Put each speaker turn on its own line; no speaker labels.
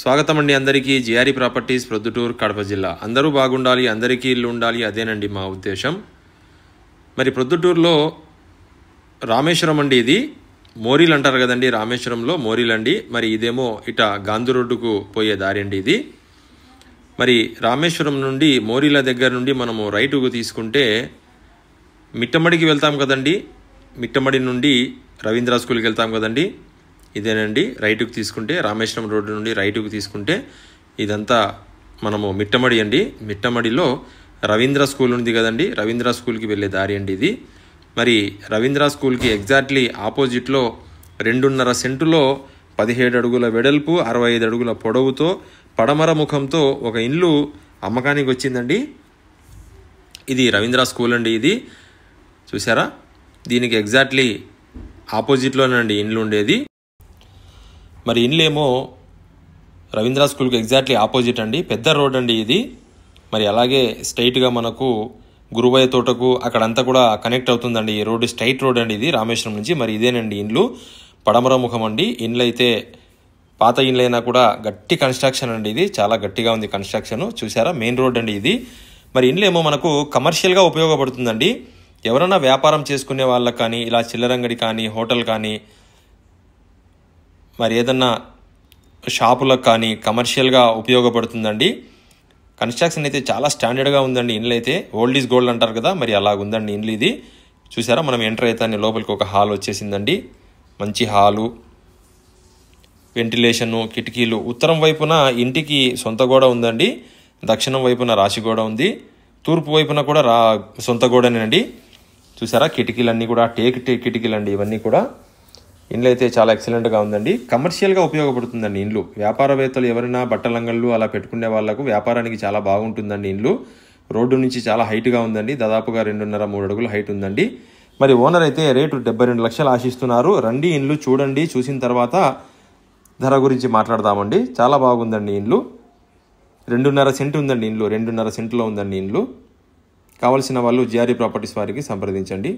స్వాగతం అండి అందరికీ జిఆర్ఈ ప్రాపర్టీస్ ప్రొద్దుటూరు కడప జిల్లా. అందరూ బాగుండాలి, అందరికీ ఇల్లు ఉండాలి, అదేనండి మా ఉద్దేశం. మరి ప్రొద్దుటూరులో రామేశ్వరం అండి, ఇది మోరీలు అంటారు కదండి, రామేశ్వరంలో మోరీలు అండి. మరి ఇదేమో ఇట గాంధీ రోడ్డుకు పోయే దారి అండి ఇది. మరి రామేశ్వరం నుండి మోరీల దగ్గర నుండి మనము రైటుకు తీసుకుంటే మిట్టమడికి వెళ్తాం కదండి, మిట్టమడి నుండి రవీంద్ర స్కూల్కి వెళ్తాం కదండి, ఇదేనండి. రైటుకు తీసుకుంటే రామేశ్వరం రోడ్డు నుండి రైటుకు తీసుకుంటే ఇదంతా మనము మిట్టమడి అండి. మిట్టమడిలో రవీంద్ర స్కూల్ ఉంది కదండి, రవీంద్ర స్కూల్కి వెళ్ళే దారి అండి ఇది. మరి రవీంద్ర స్కూల్కి ఎగ్జాక్ట్లీ ఆపోజిట్లో 2.5 సెంటులో 17 అడుగుల వెడల్పు 65 అడుగుల పొడవుతో పడమర ముఖంతో ఒక ఇల్లు అమ్మకానికి వచ్చిందండి. ఇది రవీంద్ర స్కూల్ అండి ఇది, చూసారా? దీనికి ఎగ్జాక్ట్లీ ఆపోజిట్లోనండి ఇండ్లు ఉండేది. మరి ఇండ్లేమో రవీంద్ర స్కూల్కి ఎగ్జాక్ట్లీ ఆపోజిట్ అండి, పెద్ద రోడ్ అండి ఇది. మరి అలాగే స్ట్రైట్గా మనకు గురువయ్య తోటకు అక్కడంతా కూడా కనెక్ట్ అవుతుందండి. ఈ రోడ్డు స్ట్రైట్ రోడ్ అండి ఇది రామేశ్వరం నుంచి. మరి ఇదేనండి ఇండ్లు, పడమర ముఖం అండి. ఇండ్లు అయితే పాత ఇండ్లు అయినా కూడా గట్టి కన్స్ట్రక్షన్ అండి, ఇది చాలా గట్టిగా ఉంది కన్స్ట్రక్షన్, చూసారా? మెయిన్ రోడ్ అండి ఇది. మరి ఇండ్లు ఏమో మనకు కమర్షియల్గా ఉపయోగపడుతుందండి. ఎవరైనా వ్యాపారం చేసుకునే వాళ్ళకి కానీ, ఇలా చిల్లరంగడి కానీ, హోటల్ కానీ, మరి ఏదన్నా షాపులకు కానీ కమర్షియల్గా ఉపయోగపడుతుందండి. కన్స్ట్రక్షన్ అయితే చాలా స్టాండర్డ్గా ఉందండి. ఇండ్లు అయితే ఓల్డ్ ఈజ్ గోల్డ్ అంటారు కదా, మరి అలాగుందండి ఇండ్లు ఇది. చూసారా? మనం ఎంటర్ అయితే లోపలికి ఒక హాల్ వచ్చేసిందండి, మంచి హాలు, వెంటిలేషను, కిటికీలు. ఉత్తరం వైపున ఇంటికి సొంత గోడ ఉందండి, దక్షిణం వైపున రాశి గోడ ఉంది, తూర్పు వైపున కూడా సొంత గోడనేనండి. చూసారా? కిటికీలన్నీ కూడా టేక్ కిటికీలు అండి ఇవన్నీ కూడా. ఇండ్లు అయితే చాలా ఎక్సలెంట్గా ఉందండి, కమర్షియల్గా ఉపయోగపడుతుందండి ఇండ్లు. వ్యాపారవేత్తలు ఎవరైనా బట్టల అంగళ్ళు అలా పెట్టుకునే వాళ్ళకు వ్యాపారానికి చాలా బాగుంటుందండి ఇండ్లు. రోడ్డు నుంచి చాలా హైట్గా ఉందండి, దాదాపుగా 2.5-3 అడుగుల హైట్ ఉందండి. మరి ఓనర్ అయితే రేటు 72 లక్షలు ఆశిస్తున్నారు. రండి ఇండ్లు చూడండి, చూసిన తర్వాత ధర గురించి మాట్లాడదామండి. చాలా బాగుందండి ఇండ్లు. 2.5 సెంటు ఉందండి ఇండ్లు, 2.5 సెంటులో ఉందండి ఇండ్లు. కావాల్సిన వాళ్ళు జిఆర్ఈ ప్రాపర్టీస్ వారికి సంప్రదించండి.